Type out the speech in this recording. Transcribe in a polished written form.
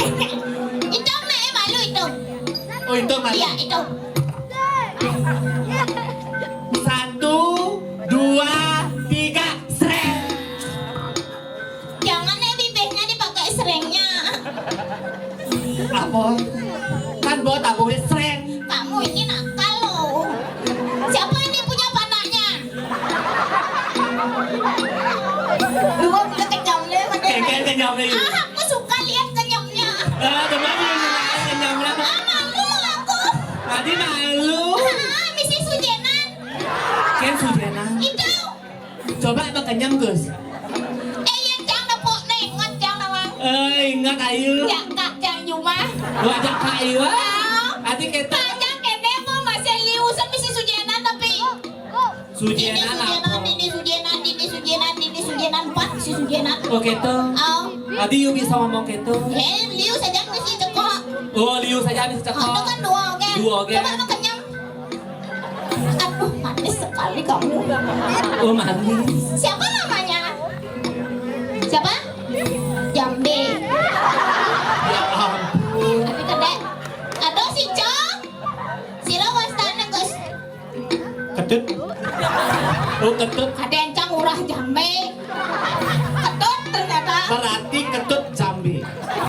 Itu nek malu itu. Oh itu malu. Iya itu. Satu, dua, tiga, sreng. Jangan nek bibirnya dipakai serengnya. Apa? Kan bawa tak boleh sreng. Kamu ini nakal loh. Siapa ini punya panahnya? Dua udah kenyamnya mana? Kayak kenyam lagi. Ah, aku suka lihat kenyamnya. Gimana yang kenyam lah? Ah, malu aku. Tadi malu. Ah, misi sujenan. Ken sujena. Itu. Coba emang kenyam Gus. Yang jangan nepuk nengot jangan nawang. Ingat ayu. Ya kak jangan cuma. Wajah kayu. Ah, Adi kita jangan kene mau masih liusan misi sujenan tapi. sujena apa? Dini sujenan pak si sujenan. Oh gitu. Oh, Adi you bisa ngomong gitu. liu saja misi cekok. Oh liu saja bisa Itu cekok. kan dua oke. Dua oke. Coba mau kenyang. Aduh manis sekali kamu. Oh manis. Siapa namanya? Siapa? Jambe. Ya ampun. Tapi kedek. Aduh si Cong. Sila wastana Gus. Ketut. Oh ketut. Ada yang Cang urah jambe. Ketut ternyata. Berarti ketut